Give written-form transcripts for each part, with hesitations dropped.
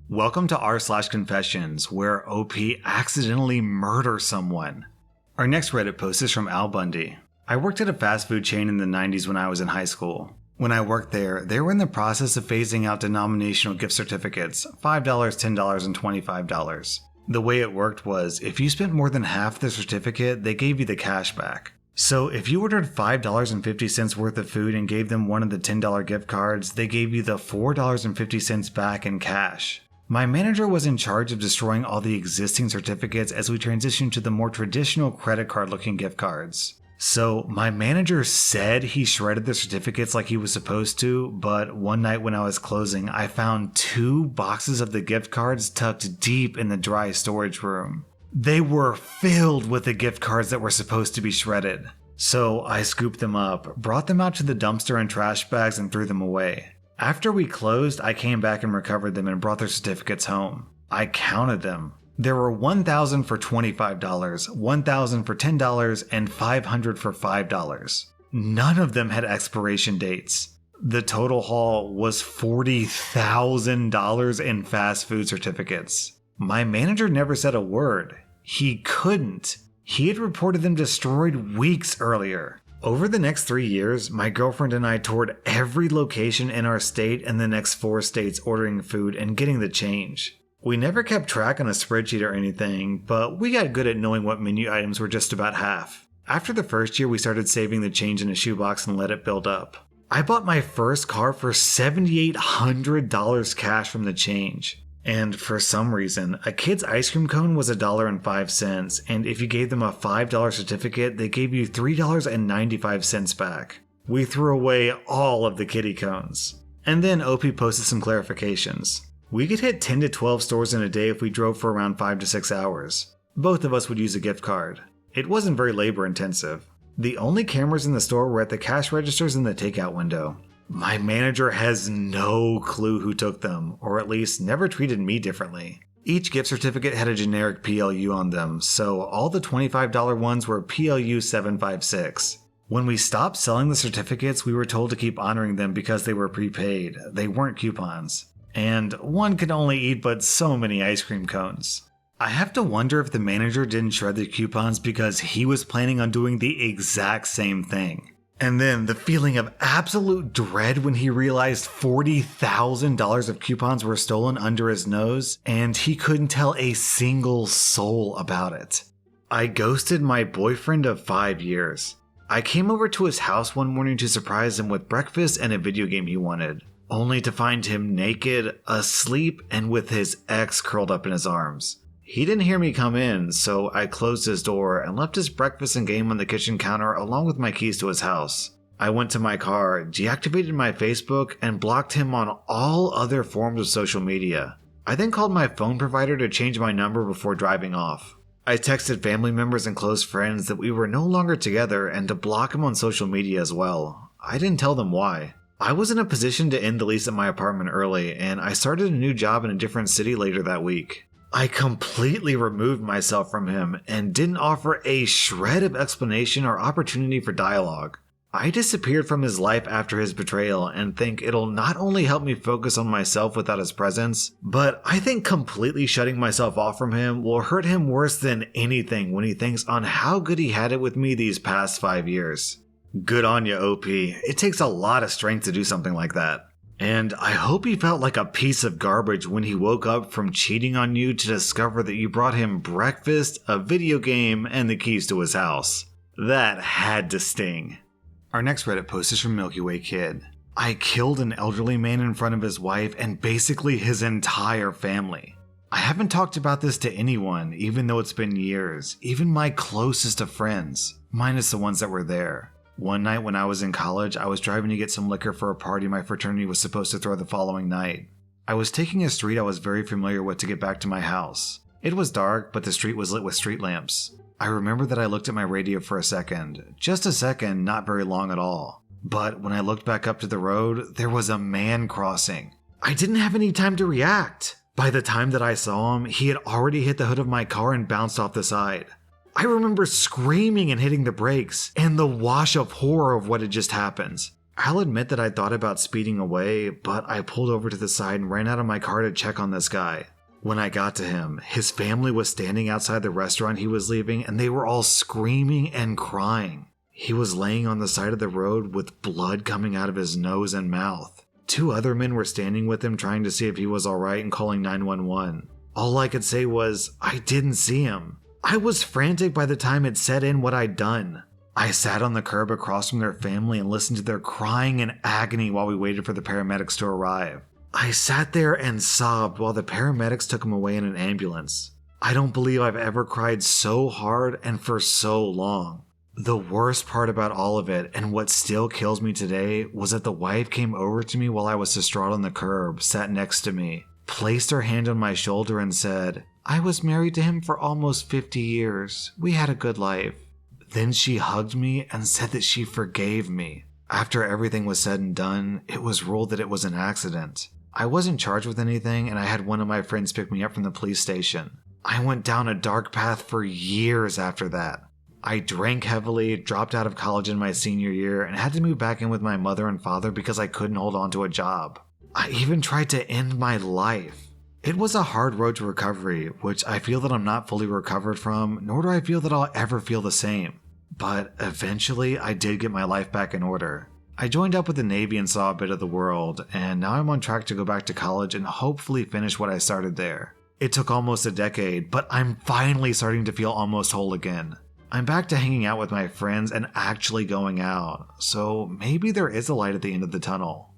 Welcome to rSlash Confessions, where OP accidentally murders someone. Our next Reddit post is from Al Bundy. I worked at a fast food chain in the 90s when I was in high school. When I worked there, they were in the process of phasing out denominational gift certificates, $5, $10, and $25. The way it worked was, if you spent more than half the certificate, they gave you the cash back. So if you ordered $5.50 worth of food and gave them one of the $10 gift cards, they gave you the $4.50 back in cash. My manager was in charge of destroying all the existing certificates as we transitioned to the more traditional credit card looking gift cards. So my manager said he shredded the certificates like he was supposed to, but one night when I was closing, I found 2 boxes of the gift cards tucked deep in the dry storage room. They were filled with the gift cards that were supposed to be shredded. So I scooped them up, brought them out to the dumpster in trash bags, and threw them away. After we closed, I came back and recovered them and brought their certificates home. I counted them. There were 1,000 for $25, 1,000 for $10, and 500 for $5. None of them had expiration dates. The total haul was $40,000 in fast food certificates. My manager never said a word. He couldn't. He had reported them destroyed weeks earlier. Over the next 3 years, my girlfriend and I toured every location in our state and the next 4 states ordering food and getting the change. We never kept track on a spreadsheet or anything, but we got good at knowing what menu items were just about half. After the first year, we started saving the change in a shoebox and let it build up. I bought my first car for $7,800 cash from the change. And for some reason, a kid's ice cream cone was $1.05, and if you gave them a $5 certificate, they gave you $3.95 back. We threw away all of the kiddie cones. And then OP posted some clarifications. We could hit 10 to 12 stores in a day if we drove for around 5 to 6 hours. Both of us would use a gift card. It wasn't very labor intensive. The only cameras in the store were at the cash registers and the takeout window. My manager has no clue who took them, or at least never treated me differently. Each gift certificate had a generic PLU on them, so all the $25 ones were PLU 756. When we stopped selling the certificates, we were told to keep honoring them because they were prepaid. They weren't coupons. And one could only eat but so many ice cream cones. I have to wonder if the manager didn't shred the coupons because he was planning on doing the exact same thing. And then the feeling of absolute dread when he realized $40,000 of coupons were stolen under his nose, and he couldn't tell a single soul about it. I ghosted my boyfriend of 5 years. I came over to his house one morning to surprise him with breakfast and a video game he wanted, only to find him naked, asleep, and with his ex curled up in his arms. He didn't hear me come in, so I closed his door and left his breakfast and game on the kitchen counter along with my keys to his house. I went to my car, deactivated my Facebook, and blocked him on all other forms of social media. I then called my phone provider to change my number before driving off. I texted family members and close friends that we were no longer together and to block him on social media as well. I didn't tell them why. I was in a position to end the lease at my apartment early, and I started a new job in a different city later that week. I completely removed myself from him and didn't offer a shred of explanation or opportunity for dialogue. I disappeared from his life after his betrayal and think it'll not only help me focus on myself without his presence, but I think completely shutting myself off from him will hurt him worse than anything when he thinks on how good he had it with me these past 5 years. Good on you, OP. It takes a lot of strength to do something like that. And I hope he felt like a piece of garbage when he woke up from cheating on you to discover that you brought him breakfast, a video game, and the keys to his house. That had to sting. Our next Reddit post is from Milky Way Kid. I killed an elderly man in front of his wife and basically his entire family. I haven't talked about this to anyone, even though it's been years, even my closest of friends, minus the ones that were there. One night when I was in college, I was driving to get some liquor for a party my fraternity was supposed to throw the following night. I was taking a street I was very familiar with to get back to my house. It was dark, but the street was lit with street lamps. I remember that I looked at my radio for a second. Just a second, not very long at all. But when I looked back up to the road, there was a man crossing. I didn't have any time to react. By the time that I saw him, he had already hit the hood of my car and bounced off the side. I remember screaming and hitting the brakes, and the wash of horror of what had just happened. I'll admit that I thought about speeding away, but I pulled over to the side and ran out of my car to check on this guy. When I got to him, his family was standing outside the restaurant he was leaving and they were all screaming and crying. He was laying on the side of the road with blood coming out of his nose and mouth. 2 other men were standing with him trying to see if he was alright and calling 911. All I could say was, I didn't see him. I was frantic by the time it set in what I'd done. I sat on the curb across from their family and listened to their crying in agony while we waited for the paramedics to arrive. I sat there and sobbed while the paramedics took him away in an ambulance. I don't believe I've ever cried so hard and for so long. The worst part about all of it, and what still kills me today, was that the wife came over to me while I was distraught on the curb, sat next to me, placed her hand on my shoulder and said, I was married to him for almost 50 years. We had a good life. Then she hugged me and said that she forgave me. After everything was said and done, it was ruled that it was an accident. I wasn't charged with anything and I had one of my friends pick me up from the police station. I went down a dark path for years after that. I drank heavily, dropped out of college in my senior year, and had to move back in with my mother and father because I couldn't hold on to a job. I even tried to end my life. It was a hard road to recovery, which I feel that I'm not fully recovered from, nor do I feel that I'll ever feel the same. But eventually, I did get my life back in order. I joined up with the Navy and saw a bit of the world, and now I'm on track to go back to college and hopefully finish what I started there. It took almost a decade, but I'm finally starting to feel almost whole again. I'm back to hanging out with my friends and actually going out, so maybe there is a light at the end of the tunnel.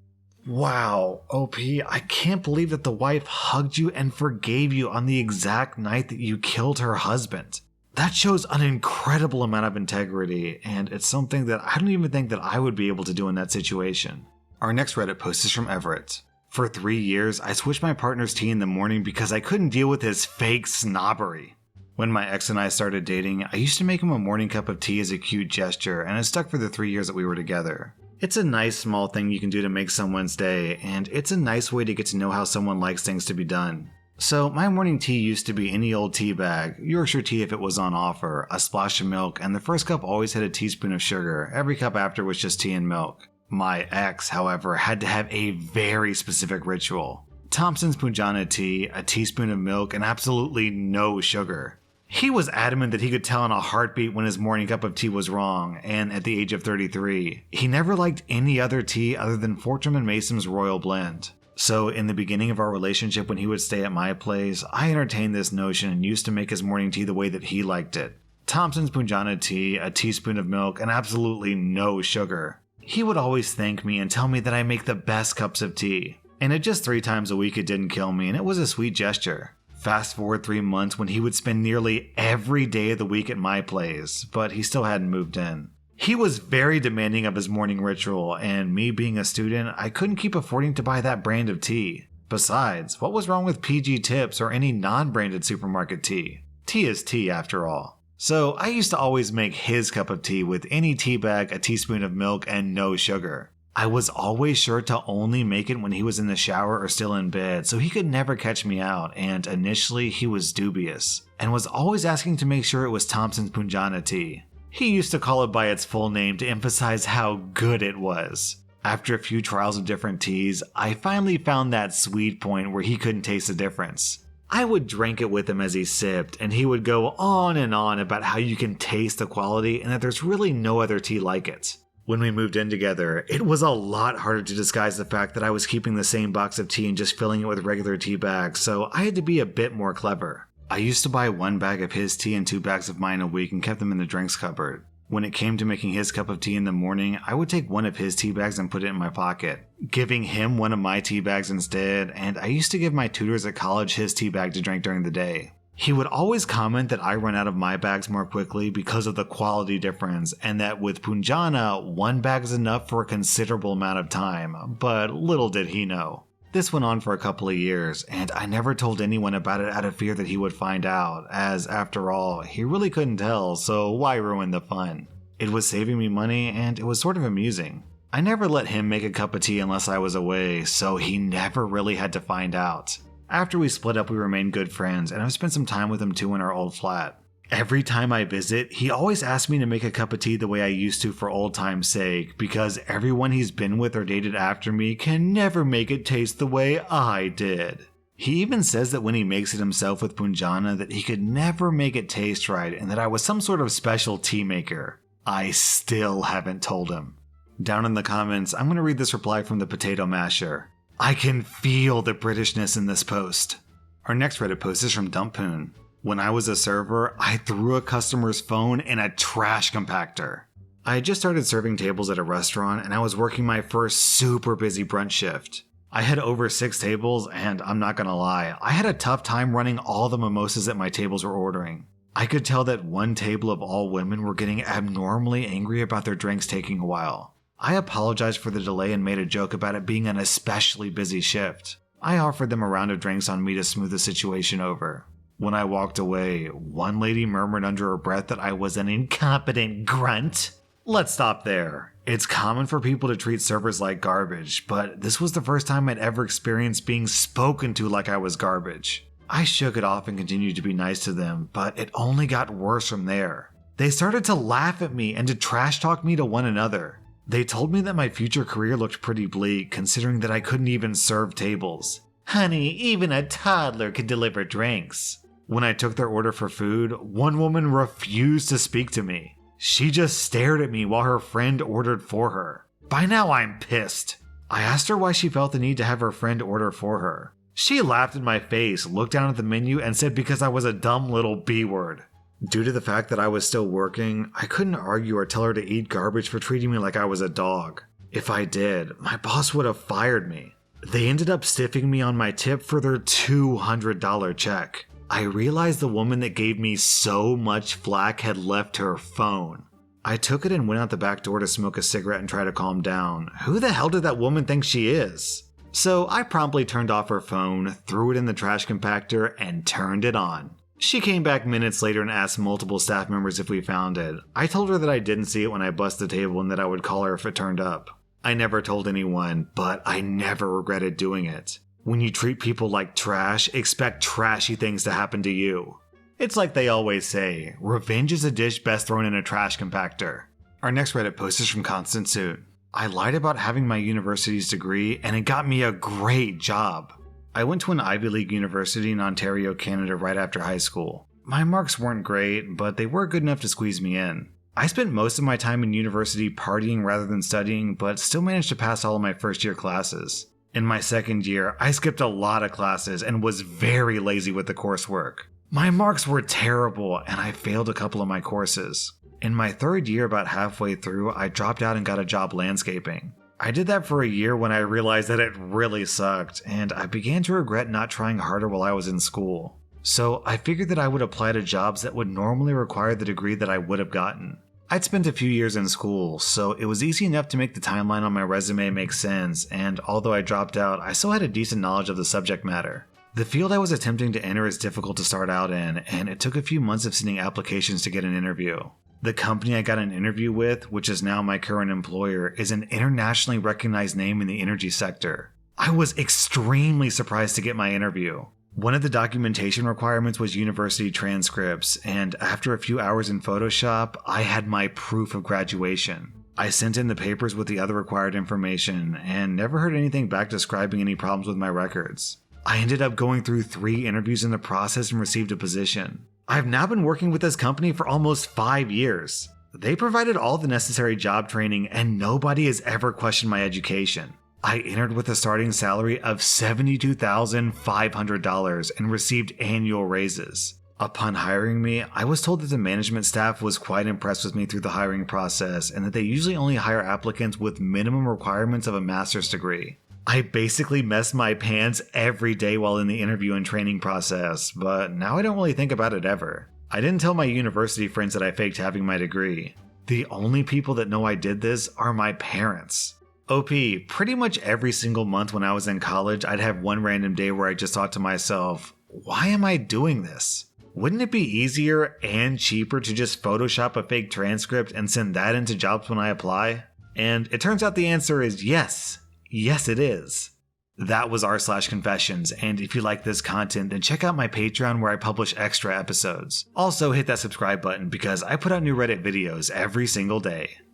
Wow, OP, I can't believe that the wife hugged you and forgave you on the exact night that you killed her husband. That shows an incredible amount of integrity, and it's something that I don't even think that I would be able to do in that situation. Our next Reddit post is from Everett. For 3 years, I switched my partner's tea in the morning because I couldn't deal with his fake snobbery. When my ex and I started dating, I used to make him a morning cup of tea as a cute gesture, and it stuck for the 3 years that we were together. It's a nice small thing you can do to make someone's day, and it's a nice way to get to know how someone likes things to be done. So my morning tea used to be any old tea bag, Yorkshire tea if it was on offer, a splash of milk, and the first cup always had a teaspoon of sugar. Every cup after was just tea and milk. My ex, however, had to have a very specific ritual. Thompson's Punjana tea, a teaspoon of milk, and absolutely no sugar. He was adamant that he could tell in a heartbeat when his morning cup of tea was wrong, and at the age of 33, he never liked any other tea other than Fortnum & Mason's Royal Blend. So in the beginning of our relationship when he would stay at my place, I entertained this notion and used to make his morning tea the way that he liked it. Thompson's Punjana tea, a teaspoon of milk, and absolutely no sugar. He would always thank me and tell me that I make the best cups of tea. And at just 3 times a week it didn't kill me, and it was a sweet gesture. Fast forward 3 months when he would spend nearly every day of the week at my place, but he still hadn't moved in. He was very demanding of his morning ritual, and me being a student, I couldn't keep affording to buy that brand of tea. Besides, what was wrong with PG Tips or any non-branded supermarket tea? Tea is tea after all. So I used to always make his cup of tea with any tea bag, a teaspoon of milk, and no sugar. I was always sure to only make it when he was in the shower or still in bed, so he could never catch me out, and initially he was dubious, and was always asking to make sure it was Thompson's Punjana tea. He used to call it by its full name to emphasize how good it was. After a few trials of different teas, I finally found that sweet point where he couldn't taste the difference. I would drink it with him as he sipped, and he would go on and on about how you can taste the quality and that there's really no other tea like it. When we moved in together, it was a lot harder to disguise the fact that I was keeping the same box of tea and just filling it with regular tea bags, so I had to be a bit more clever. I used to buy 1 bag of his tea and 2 bags of mine a week and kept them in the drinks cupboard. When it came to making his cup of tea in the morning, I would take one of his tea bags and put it in my pocket, giving him one of my tea bags instead, and I used to give my tutors at college his tea bag to drink during the day. He would always comment that I run out of my bags more quickly because of the quality difference, and that with Punjana, 1 bag is enough for a considerable amount of time, but little did he know. This went on for a couple of years, and I never told anyone about it out of fear that he would find out, as after all, he really couldn't tell, so why ruin the fun? It was saving me money, and it was sort of amusing. I never let him make a cup of tea unless I was away, so he never really had to find out. After we split up, we remained good friends, and I've spent some time with him too in our old flat. Every time I visit, he always asks me to make a cup of tea the way I used to for old time's sake, because everyone he's been with or dated after me can never make it taste the way I did. He even says that when he makes it himself with Punjana that he could never make it taste right and that I was some sort of special tea maker. I still haven't told him. Down in the comments, I'm going to read this reply from the Potato Masher. I can feel the Britishness in this post. Our next Reddit post is from Dumppoon. When I was a server, I threw a customer's phone in a trash compactor. I had just started serving tables at a restaurant and I was working my first super busy brunch shift. I had over 6 tables and I'm not gonna lie, I had a tough time running all the mimosas that my tables were ordering. I could tell that one table of all women were getting abnormally angry about their drinks taking a while. I apologized for the delay and made a joke about it being an especially busy shift. I offered them a round of drinks on me to smooth the situation over. When I walked away, one lady murmured under her breath that I was an incompetent grunt. Let's stop there. It's common for people to treat servers like garbage, but this was the first time I'd ever experienced being spoken to like I was garbage. I shook it off and continued to be nice to them, but it only got worse from there. They started to laugh at me and to trash talk me to one another. They told me that my future career looked pretty bleak, considering that I couldn't even serve tables. Honey, even a toddler could deliver drinks. When I took their order for food, one woman refused to speak to me. She just stared at me while her friend ordered for her. By now I'm pissed. I asked her why she felt the need to have her friend order for her. She laughed in my face, looked down at the menu, and said because I was a dumb little B-word. Due to the fact that I was still working, I couldn't argue or tell her to eat garbage for treating me like I was a dog. If I did, my boss would have fired me. They ended up stiffing me on my tip for their $200 check. I realized the woman that gave me so much flack had left her phone. I took it and went out the back door to smoke a cigarette and try to calm down. Who the hell did that woman think she is? So I promptly turned off her phone, threw it in the trash compactor, and turned it on. She came back minutes later and asked multiple staff members if we found it. I told her that I didn't see it when I busted the table and that I would call her if it turned up. I never told anyone, but I never regretted doing it. When you treat people like trash, expect trashy things to happen to you. It's like they always say, revenge is a dish best thrown in a trash compactor. Our next Reddit post is from Constant Suit. I lied about having my university's degree and it got me a great job. I went to an Ivy League university in Ontario, Canada right after high school. My marks weren't great, but they were good enough to squeeze me in. I spent most of my time in university partying rather than studying, but still managed to pass all of my first year classes. In my second year, I skipped a lot of classes and was very lazy with the coursework. My marks were terrible and I failed a couple of my courses. In my third year, about halfway through, I dropped out and got a job landscaping. I did that for a year when I realized that it really sucked, and I began to regret not trying harder while I was in school. So I figured that I would apply to jobs that would normally require the degree that I would have gotten. I'd spent a few years in school, so it was easy enough to make the timeline on my resume make sense, and although I dropped out, I still had a decent knowledge of the subject matter. The field I was attempting to enter is difficult to start out in, and it took a few months of sending applications to get an interview. The company I got an interview with, which is now my current employer, is an internationally recognized name in the energy sector. I was extremely surprised to get my interview. One of the documentation requirements was university transcripts, and after a few hours in Photoshop, I had my proof of graduation. I sent in the papers with the other required information, and never heard anything back describing any problems with my records. I ended up going through 3 interviews in the process and received a position. I've now been working with this company for almost 5 years. They provided all the necessary job training, and nobody has ever questioned my education. I entered with a starting salary of $72,500 and received annual raises. Upon hiring me, I was told that the management staff was quite impressed with me through the hiring process and that they usually only hire applicants with minimum requirements of a master's degree. I basically messed my pants every day while in the interview and training process, but now I don't really think about it ever. I didn't tell my university friends that I faked having my degree. The only people that know I did this are my parents. OP, pretty much every single month when I was in college, I'd have one random day where I just thought to myself, why am I doing this? Wouldn't it be easier and cheaper to just Photoshop a fake transcript and send that into jobs when I apply? And it turns out the answer is yes. Yes, it is. That was rSlash Confessions, and if you like this content, then check out my Patreon where I publish extra episodes. Also hit that subscribe button because I put out new Reddit videos every single day.